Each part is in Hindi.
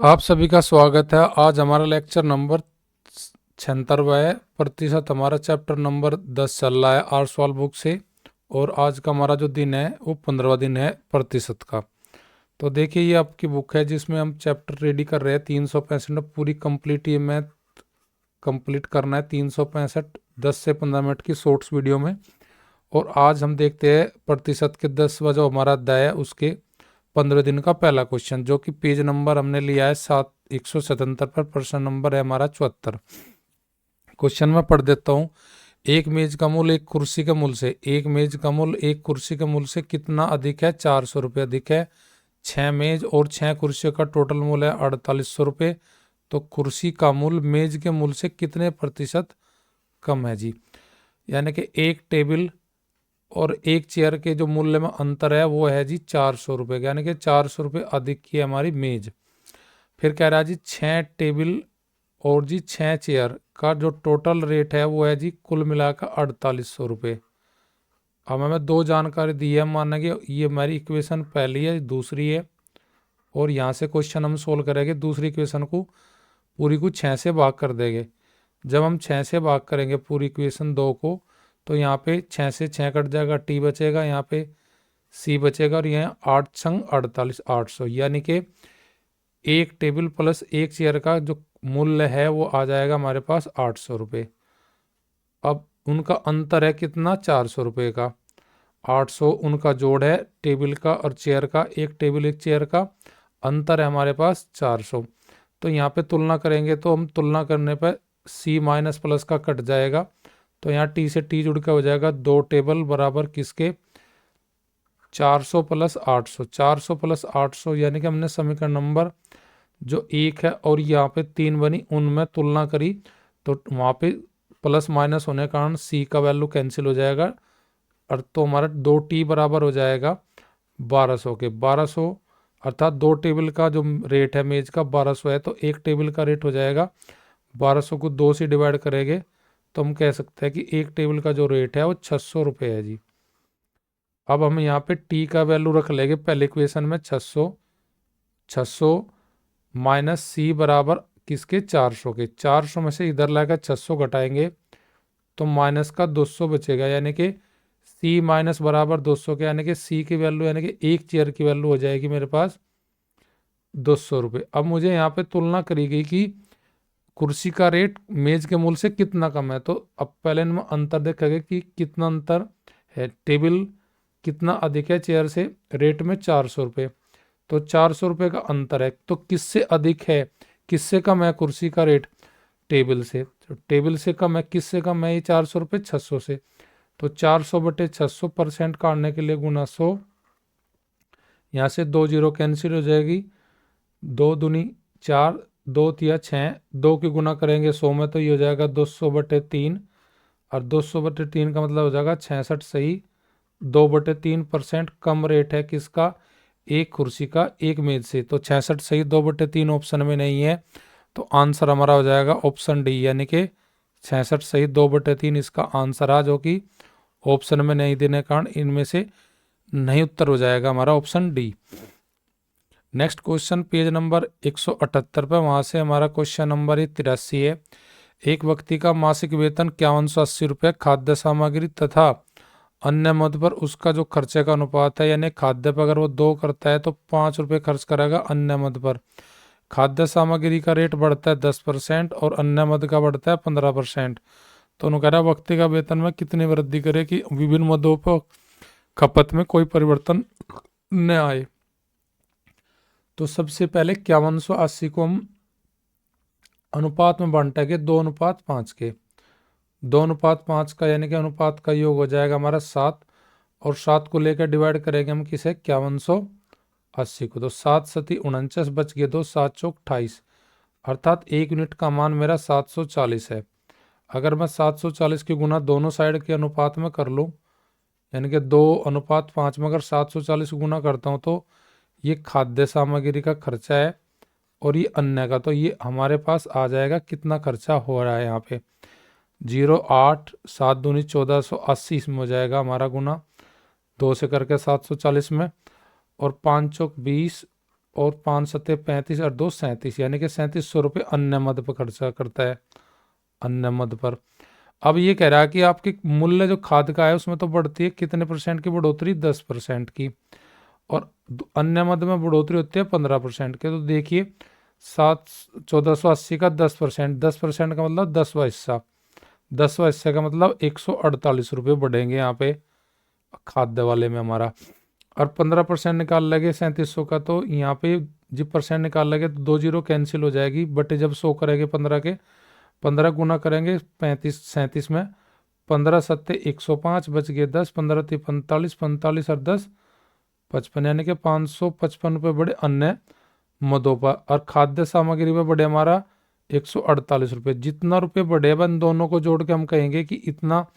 आप सभी का स्वागत है। आज हमारा लेक्चर नंबर 76 है। प्रतिशत हमारा चैप्टर नंबर 10 चल रहा है आर सॉल्व बुक से। और आज का हमारा जो दिन है वो 15वां दिन है प्रतिशत का। तो देखिए, ये आपकी बुक है जिसमें हम चैप्टर रेडी कर रहे हैं। 365 पूरी कंप्लीट ये मैथ कंप्लीट करना है। 365 10 से 15 मिनट की शॉर्ट्स वीडियो में। और आज हम देखते हैं प्रतिशत के 10वां जो हमारा अध्याय है उसके 15 दिन का पहला क्वेश्चन, जो कि पेज नंबर हमने लिया है 177 पर। प्रश्न नंबर है हमारा 74। क्वेश्चन में पढ़ देता हूँ। एक मेज का मूल्य एक कुर्सी के मूल्य से एक मेज का मूल्य एक कुर्सी के मूल्य से कितना अधिक है? 400 रुपये अधिक है। 6 मेज और 6 कुर्सियों का टोटल मूल्य है 4800 रुपये। तो कुर्सी का मूल्य मेज के मूल्य से कितने प्रतिशत कम है जी? यानी कि एक टेबल और एक चेयर के जो मूल्य में अंतर है वो है जी 400 रुपये, यानी कि 400 रुपये अधिक की है हमारी मेज। फिर कह रहा है जी 6 टेबल और जी 6 चेयर का जो टोटल रेट है वो है जी कुल मिलाकर 4800 रुपये। अब हमें दो जानकारी दी है, माना कि ये हमारी इक्वेशन पहली है, दूसरी है। और यहाँ से क्वेश्चन हम सोल्व करेंगे। दूसरी इक्वेशन को पूरी को 6 से भाग कर देंगे। जब हम 6 से भाग करेंगे पूरी इक्वेशन 2 को, तो यहाँ पे 6 से 6 कट जाएगा, टी बचेगा, यहाँ पे सी बचेगा, और यहाँ 8 छंग 48 800, यानी कि एक टेबल प्लस एक चेयर का जो मूल्य है वो आ जाएगा हमारे पास 800 रुपये। अब उनका अंतर है कितना? 400 रुपये का। 800 उनका जोड़ है टेबल का और चेयर का, एक टेबल एक चेयर का अंतर है हमारे पास 400। तो यहाँ पे तुलना करेंगे तो हम तुलना करने पर सी माइनस प्लस का कट जाएगा, तो यहाँ टी से टी जुड़ के हो जाएगा 2 टेबल बराबर किसके? 400 प्लस 800। 400 प्लस 800 यानी कि हमने समीकरण नंबर जो 1 है और यहाँ पे 3 बनी उनमें तुलना करी, तो वहाँ पे प्लस माइनस होने के कारण सी का वैल्यू कैंसिल हो जाएगा, और तो हमारा 2t बराबर हो जाएगा 1200 के। 1200 अर्थात 2 टेबल का जो रेट है मेज का 1200 है, तो एक टेबल का रेट हो जाएगा 1200 को 2 से डिवाइड करेंगे तो हम कह सकते हैं कि एक टेबल का जो रेट है वो 600 रुपये है जी। अब हम यहाँ पे t का वैल्यू रख लेंगे पहले इक्वेशन में 600। 600 माइनस सी बराबर किसके? 400 के। 400 में से इधर लाकर 600 घटाएंगे तो माइनस का 200 बचेगा, यानी कि सी माइनस बराबर 200 के, यानी कि सी की वैल्यू यानी कि एक चेयर की वैल्यू हो जाएगी मेरे पास 200 रुपये। अब मुझे यहाँ पे तुलना करी गई कि कुर्सी का रेट मेज के मूल्य से कितना कम है, तो अब पहले इनमें अंतर देखेंगे कि कितना अंतर है। टेबल कितना अधिक है चेयर से? रेट में 400 रुपये, तो 400 रुपये का अंतर है। तो किससे अधिक है, किससे कम है कुर्सी का रेट? टेबल से। तो टेबल से कम है, किससे कम है ये? 400 रुपये 600 से। तो 400 बटे 600 परसेंट काटने के लिए गुना 100, यहाँ से 2 जीरो कैंसिल हो जाएगी, 2 दूनी 4, 2 तिया 6, 2 की गुना करेंगे 100 में तो ये हो जाएगा 200/3, और 200/3 का मतलब हो जाएगा 66 सही। 2/3% कम रेट है किसका? एक कुर्सी का एक मेज से। तो 66 सही 2/3 ऑप्शन में नहीं है, तो आंसर हमारा हो जाएगा ऑप्शन डी, यानी कि 66 सही 2/3 इसका आंसर आ, जो कि ऑप्शन में नहीं देने के कारण इनमें से नहीं उत्तर हो जाएगा हमारा option D. Next question page number 178 पर, वहां से हमारा क्वेश्चन नंबर 83 है। एक व्यक्ति का मासिक वेतन 5180 रुपये, खाद्य सामग्री तथा अन्य मद पर उसका जो खर्चे का अनुपात है, यानी खाद्य पर अगर वो 2 करता है तो 5 रुपये खर्च करेगा अन्य मद पर। खाद्य सामग्री का रेट बढ़ता है 10% और अन्य मद का बढ़ता है 15%। तो उन्होंने कह रहा व्यक्ति का वेतन में कितनी वृद्धि करे कि विभिन्न मदों पर खपत में कोई परिवर्तन न आए। तो सबसे पहले 5180 को हम अनुपात में बांटेंगे 2:5 के। 2:5 का यानी कि अनुपात का योग हो जाएगा हमारा 7, और 7 को लेकर डिवाइड करेंगे हम किसे? 5180 को। तो 7 सती 49 बच गए, 2 7 चौक 28, अर्थात एक यूनिट का मान मेरा 740 है। अगर मैं 740 की गुना दोनों साइड के अनुपात में कर लूँ, यानी कि 2:5 में अगर 740 गुना करता हूँ तो ये खाद्य सामग्री का खर्चा है और ये अन्य का, तो ये हमारे पास आ जाएगा कितना खर्चा हो रहा है यहाँ पे 08 7 दूनी 1480 इसमें हो जाएगा हमारा गुना 2 से करके 740 में, और 5 चौक 20 और 5×7 = 35 और 2 37, यानी कि 3700 रुपये अन्य मद पर खर्चा करता है, अन्य मद पर। अब ये कह रहा है कि आपकी मूल्य जो खाद का है उसमें तो बढ़ती है कितने % की बढ़ोतरी, 10% की, और अन्य मद में बढ़ोतरी होती है 15% के। तो देखिए 1480 का 10%, 10% का मतलब 10वां हिस्सा, 10वां हिस्से का मतलब 148 रुपये बढ़ेंगे यहाँ पे खाद्य वाले में हमारा। और 15% निकाल लेंगे 3700 का, तो यहाँ पे जब % निकाल लेंगे तो 2 जीरो कैंसिल हो जाएगी, बटे जब 100 करेंगे 15 के, 15 गुना करेंगे 37 में, 15×7 = 105, बच गए 10, 15×3 = 45, 45 और 10 = 55, यानी कि 555 रुपये बढ़े अन्य मदों पर। और खाद्य सामग्री पर बढ़े हमारा 148 रुपये। जितना रुपये बढ़े इन दोनों को जोड़ के हम कहेंगे कि इतना,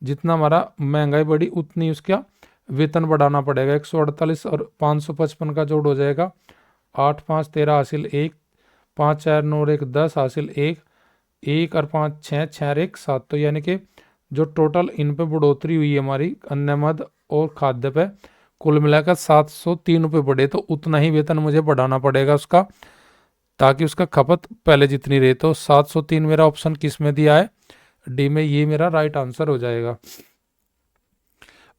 जितना हमारा महंगाई बढ़ी उतनी उसका वेतन बढ़ाना पड़ेगा। 148 और 555 का जोड़ हो जाएगा 8 5 13 हासिल 1, 5 4 9 और 1 10 हासिल 1, 1 और 5 6 6 और 1 7। तो यानी कि जो टोटल इन पे बढ़ोतरी हुई है हमारी अन्य मद और खाद्य पे, कुल मिलाकर 703 रुपये बढ़े। तो उतना ही वेतन मुझे बढ़ाना पड़ेगा उसका, ताकि उसका खपत पहले जितनी रहे। तो 703 मेरा ऑप्शन किस में दिया है, डी में, ये मेरा राइट आंसर हो जाएगा।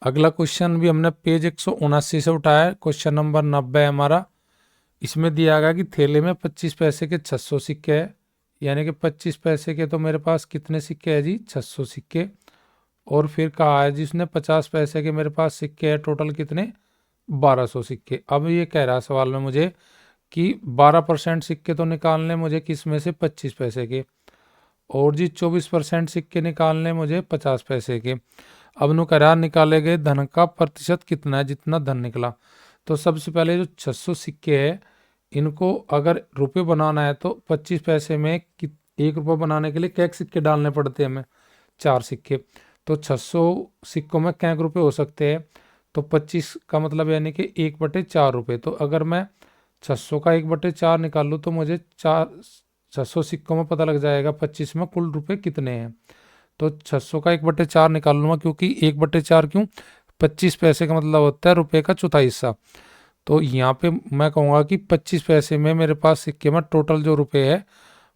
अगला क्वेश्चन भी हमने पेज 179 से उठाया है, क्वेश्चन नंबर 90 है हमारा। इसमें दिया गया कि थैले में 25 पैसे के 600 सिक्के हैं, यानी कि 25 पैसे के तो मेरे पास कितने सिक्के हैं जी, 600 सिक्के। और फिर कहा है जिसने 50 पैसे के मेरे पास सिक्के हैं, टोटल कितने, 1200 सिक्के। अब ये कह रहा है सवाल में मुझे कि 12% सिक्के तो निकालने मुझे किस में से, 25 पैसे के, और जी 24% सिक्के निकालने मुझे 50 पैसे के। अब नु कह रहा निकाले गए धन का प्रतिशत कितना है, जितना धन निकला। तो सबसे पहले जो 600 सिक्के है इनको अगर रुपये बनाना है तो 25 पैसे में 1 रुपये बनाने के लिए कै सिक्के डालने पड़ते हैं हमें, 4 सिक्के। तो 600 सिक्कों में कै रुपये हो सकते हैं, तो 25 का मतलब यानी कि 1/4 रुपये। तो अगर मैं 600 का 1/4 निकालूँ तो मुझे 600 सिक्कों में पता लग जाएगा 25 में कुल रुपए कितने हैं। तो 600 का 1/4 निकाल लूँगा, क्योंकि 1/4 क्यों, 25 पैसे का मतलब होता है रुपए का चौथाई हिस्सा। तो यहाँ पे मैं कहूँगा कि 25 पैसे में मेरे पास सिक्के में टोटल जो रुपए है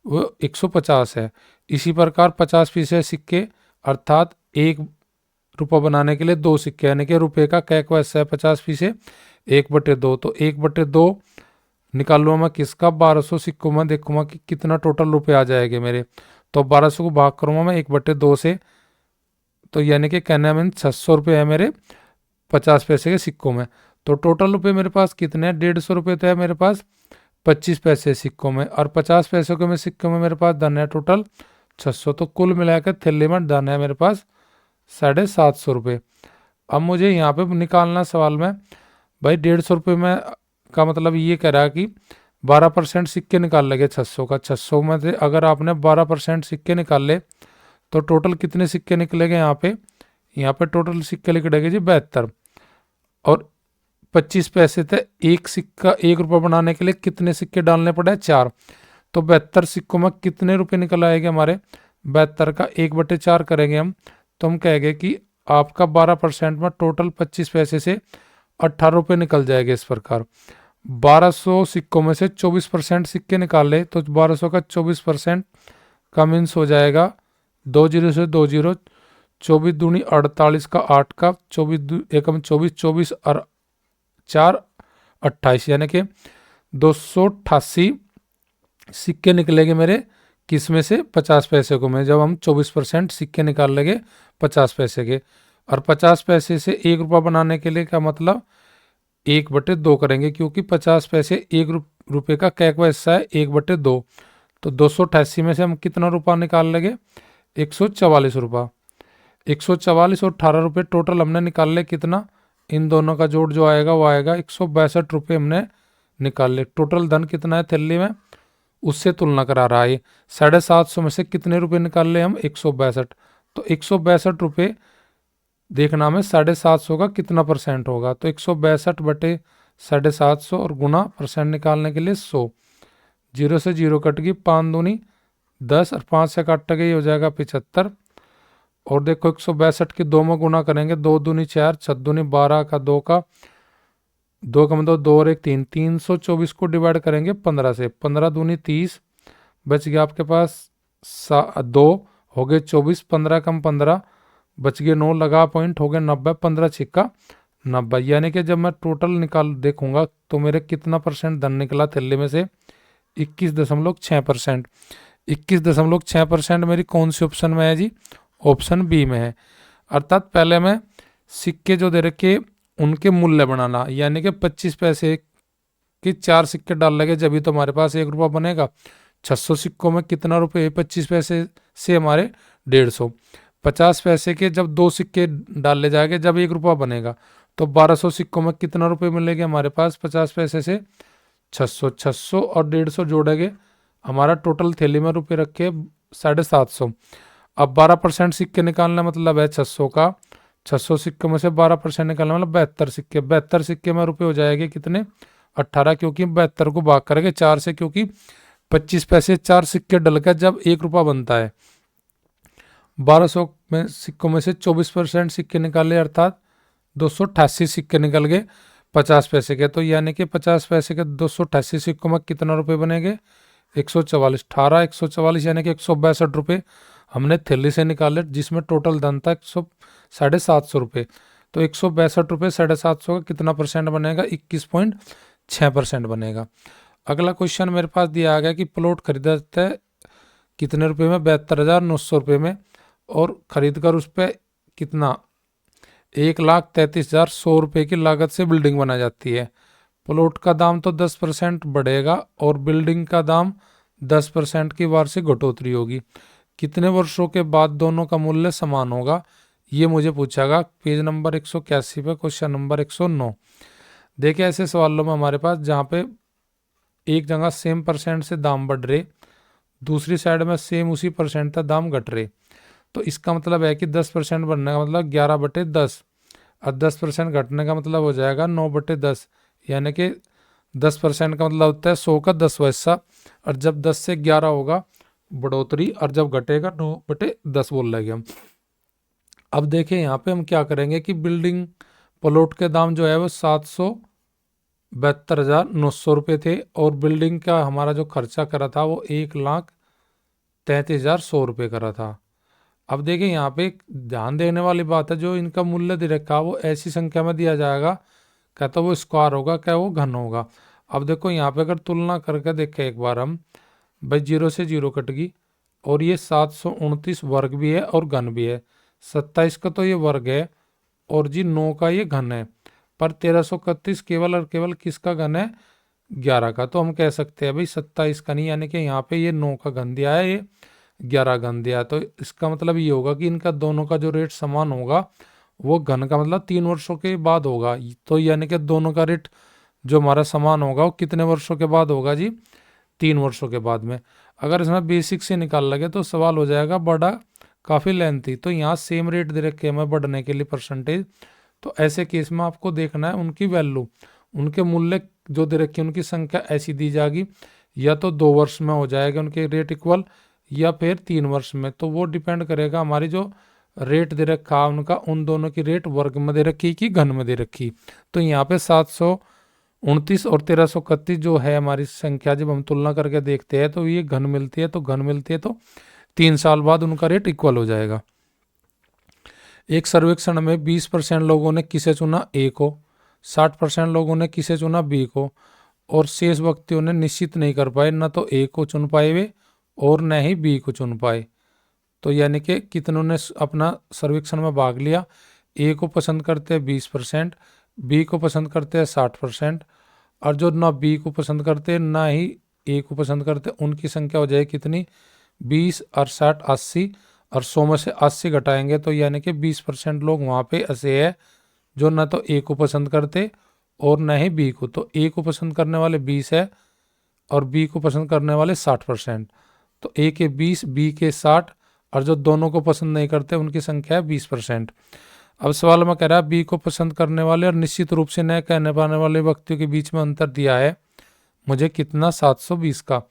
वो 150 है। इसी प्रकार 50 पैसे सिक्के अर्थात 1 रुपये बनाने के लिए 2 सिक्के, यानी कि रुपए का कैक हिस्सा है 50 पैसे, 1/2। तो 1/2 निकाल लूँगा मैं किसका, 1200 सिक्कों में। देखूंगा कि कितना टोटल रुपए आ जाएंगे मेरे। तो 1200 को भाग करूँगा मैं 1/2 से, तो यानी कि कहना मीन 600 रुपये है मेरे 50 पैसे के सिक्कों में। तो टोटल रुपए मेरे पास कितने हैं, 150 रुपये तो है मेरे पास 25 पैसे सिक्कों में, और 50 पैसों के में सिक्कों में मेरे पास धन है टोटल 600। तो कुल मिलाकर थैले में धन है मेरे पास 750 रुपये। अब मुझे यहाँ पे निकालना सवाल में भाई 150 रुपये में का मतलब ये कह रहा है कि 12% सिक्के निकाल लेंगे 600 का। 600 में से अगर आपने 12% सिक्के निकाल ले तो टोटल कितने सिक्के निकलेंगे यहाँ पे, यहाँ पे टोटल सिक्के निकलेंगे जी 72। और 25 पैसे थे, एक सिक्का 1 रुपये बनाने के लिए कितने सिक्के डालने पड़े, 4। तो 72 सिक्कों में कितने रुपए निकल आएंगे हमारे, 72 का 1/4 करेंगे हम, तो हम कहेंगे कि आपका 12% में टोटल 25 पैसे से 18 रुपये निकल जाएंगे। इस प्रकार 1200 सिक्कों में से 24% सिक्के निकाल ले तो 1200 का 24% का मीन्स हो जाएगा 2 जीरो से 2 जीरो, 24 दूनी 48 का 8 का 24 एकम 24, 24 और 4 28, यानी कि 288 सिक्के निकलेंगे मेरे किस में से, 50 पैसे को में, जब हम 24% सिक्के निकाल लेंगे 50 पैसे के। और 50 पैसे से 1 रुपया बनाने के लिए क्या मतलब 1/2 करेंगे, क्योंकि 50 पैसे 1 रुपये का कैकवा हिस्सा है 1/2। तो 288 में से हम कितना रुपया निकाल लेंगे, 144 रुपया। 144 और 18 रुपये टोटल हमने निकाल ले कितना, इन दोनों का जोड़ जो आएगा वो आएगा 162 रुपये हमने निकाल ले। टोटल धन कितना है थैली में उससे तुलना करा रहा है। 750 में से कितने रुपए निकाल ले हम, 162। तो 162 रुपये देखना हमें 750 का कितना % होगा। तो 162/750 और गुना % निकालने के लिए 100, 0 से 0 कट गई, 5 दूनी 10 और 5 से काट गई हो जाएगा 75। और देखो 162 की 2 में गुना करेंगे, 2 दूनी 4, 6 दूनी 12 का 2 का 2 का मतलब 2 और 1 3, 324 को डिवाइड करेंगे 15 से, 15 दूनी 30, बच गया आपके पास 2 हो गए 24, 15 कम 15 बच गए 9, लगा पॉइंट, हो गए 90, 15 छिक्का 90। यानी कि जब मैं टोटल निकाल देखूंगा तो मेरे कितना परसेंट धन निकला थैली में से, 21.6%। 21.6% मेरी कौन सी ऑप्शन में है जी, ऑप्शन बी में है। अर्थात पहले मैं सिक्के जो दे रखे उनके मूल्य बनाना, यानी कि 25 पैसे के 4 सिक्के डाल लगे जब तो हमारे पास 1 रुपया बनेगा। 600 सिक्कों में कितना रुपये, 25 पैसे से हमारे 150। 50 पैसे के जब 2 सिक्के डाल ले जाएंगे जब 1 रुपया बनेगा, तो 1200 सिक्कों में कितना रुपये मिलेंगे हमारे पास, 50 पैसे से 600, 600 और 150 जोड़ेंगे, हमारा टोटल थैली में रुपये रखे 750। अब 12% सिक्के निकालना मतलब है 600 का, 600 सिक्कों में से 12% निकालना मतलब 72 सिक्के, 72 सिक्के में रुपये हो जाएंगे कितने, 18, क्योंकि 72 को भाग करेंगे 4 से, क्योंकि 25 पैसे 4 सिक्के डलकर जब 1 रुपया बनता है। 1200 में सिक्कों में से 24% सिक्के निकाले, अर्थात 288 सिक्के निकल गए 50 पैसे के। तो यानी कि 50 पैसे के 288 सिक्कों में कितना रुपए बनेंगे, 144, 18, 144 यानी कि 162 रुपये हमने थैली से निकाले, जिसमें टोटल धन था 750 रुपये। तो 162 रुपये 750 का कितना परसेंट बनेगा, 21.6% बनेगा। अगला क्वेश्चन मेरे पास दिया आ गया कि प्लॉट खरीदा जाता है कितने रुपए में, 72,900 रुपये में, और खरीद कर उस पर कितना, 1,33,100 रुपये की लागत से बिल्डिंग बनाई जाती है। प्लॉट का दाम तो 10% बढ़ेगा और बिल्डिंग का दाम 10% की वार्षिक घटोतरी होगी। कितने वर्षों के बाद दोनों का मूल्य समान होगा, ये मुझे पूछागा पेज नंबर 181 पे, क्वेश्चन नंबर 109। देखिए ऐसे सवालों में हमारे पास जहाँ पे एक जगह सेम परसेंट से दाम बढ़ रहे, दूसरी साइड में सेम उसी परसेंट का दाम घट रहे, तो इसका मतलब है कि 10% बढ़ने का मतलब 11/10, और 10% घटने का मतलब हो जाएगा 9/10, यानी कि 10% का मतलब होता है 100 का 10वां हिस्सा, और जब 10 से 11 होगा बढ़ोतरी, और जब घटेगा 9/10 बोल रहे हम। अब देखें यहाँ पे हम क्या करेंगे कि बिल्डिंग प्लॉट के दाम जो है वो 772,900 रुपये थे, और बिल्डिंग का हमारा जो खर्चा करा था वो 1,33,100 रुपये करा था। अब देखिए यहाँ पे एक ध्यान देने वाली बात है, जो इनका मूल्य दे रखा वो ऐसी संख्या में दिया जाएगा, क्या तो वो स्क्वायर होगा, क्या वो घन होगा। अब देखो यहाँ पे अगर तुलना करके देखें एक बार हम, भाई 0 से 0 कट गई, और ये 729 वर्ग भी है और घन भी है। 27 का तो ये वर्ग है, और जी 9 का ये घन है, पर 1331 केवल और केवल किसका घन है, 11 का। तो हम कह सकते हैं भाई 27 का नहीं, यानी कि यहाँ पे ये 9 का घन दिया है, ये 11 घन दिया है। तो इसका मतलब ये होगा कि इनका दोनों का जो रेट समान होगा, वो घन का मतलब 3 वर्षों के बाद होगा। तो यानी कि दोनों का रेट जो हमारा समान होगा वो कितने वर्षों के बाद होगा जी, 3 वर्षों के बाद में। अगर इसमें बेसिक से निकाल लगे तो सवाल हो जाएगा बड़ा, काफ़ी लेंथी। तो यहाँ सेम रेट दे रखे हमें बढ़ने के लिए परसेंटेज, तो ऐसे केस में आपको देखना है उनकी वैल्यू, उनके मूल्य जो दे रखे उनकी संख्या ऐसी दी जाएगी, या तो 2 वर्ष में हो जाएगा उनके रेट इक्वल, या फिर 3 वर्ष में। तो वो डिपेंड करेगा हमारी जो रेट दे रखा उनका, उन दोनों की रेट वर्ग में दे रखी कि घन में दे रखी। तो यहाँ पे 729 और 1331 जो है हमारी संख्या, जब हम तुलना करके देखते हैं तो ये घन मिलती है, तो घन मिलती है, तो 3 साल बाद उनका रेट इक्वल हो जाएगा। एक सर्वेक्षण में 20% लोगों ने किसे चुना, ए को, 60% लोगों ने किसे चुना, बी को, और शेष व्यक्तियों ने निश्चित नहीं कर पाए, न तो ए को चुन पाए वे और न ही बी को चुन पाए। तो यानी कि कितनों ने अपना सर्वेक्षण में भाग लिया, ए को पसंद करते हैं 20%, बी को पसंद करते हैं 60%, और जो ना बी को पसंद करते हैं ना ही ए को पसंद करते, उनकी संख्या हो जाए कितनी, 20 और 60 80, और 100 में से 80 घटाएंगे तो यानी कि 20% लोग वहाँ पे ऐसे है जो ना तो ए को पसंद करते और न ही बी को। तो ए को पसंद करने वाले 20 है और बी को पसंद करने वाले 60%। तो ए के 20, बी के 60, और जो दोनों को पसंद नहीं करते उनकी संख्या है 20%। अब सवाल में कह रहा है बी को पसंद करने वाले और निश्चित रूप से न कहने पाने वाले व्यक्तियों के बीच में अंतर दिया है मुझे कितना, 720 का।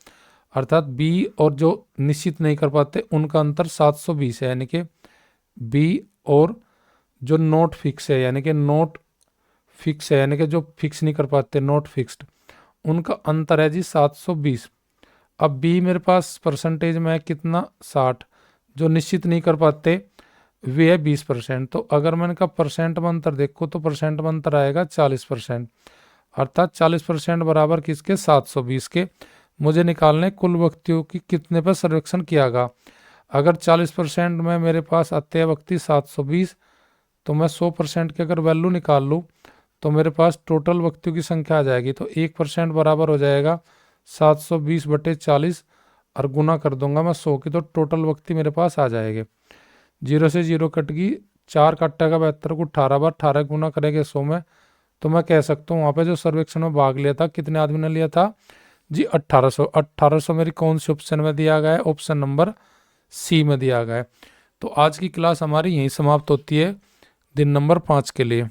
अर्थात बी और जो निश्चित नहीं कर पाते उनका अंतर 720 है, यानी कि बी और जो नोट फिक्स है, यानी कि नोट फिक्स है, यानी कि जो फिक्स नहीं कर पाते, नॉट फिक्स्ड, उनका अंतर है जी 720। अब बी मेरे पास परसेंटेज में है कितना, 60। जो निश्चित नहीं कर पाते वे है 20%। तो अगर मैंने कहा परसेंट में अंतर देखो तो परसेंट में अंतर आएगा 40%, अर्थात 40% बराबर किसके, 720 के। मुझे निकालने कुल व्यक्तियों की कितने पर सर्वेक्षण किया गया। अगर 40% में मेरे पास आते हैं व्यक्ति 720, तो मैं 100% की अगर वैल्यू निकाल लूँ तो मेरे पास टोटल व्यक्तियों की संख्या आ जाएगी। तो 1% बराबर हो जाएगा 720/40 और गुना कर दूंगा मैं 100 की, तो टोटल व्यक्ति मेरे पास आ जाएंगे। 0 से 0 कट गई, 4 काटेगा 72 को 18 बार, 18 गुना करेंगे 100 में। तो मैं कह सकता हूँ वहाँ पे जो सर्वेक्षण में भाग लिया था कितने आदमी ने लिया था जी, 1800। 1800 मेरी कौन से ऑप्शन में दिया गया है, ऑप्शन नंबर सी में दिया गया है। तो आज की क्लास हमारी यहीं समाप्त होती है दिन नंबर 5 के लिए।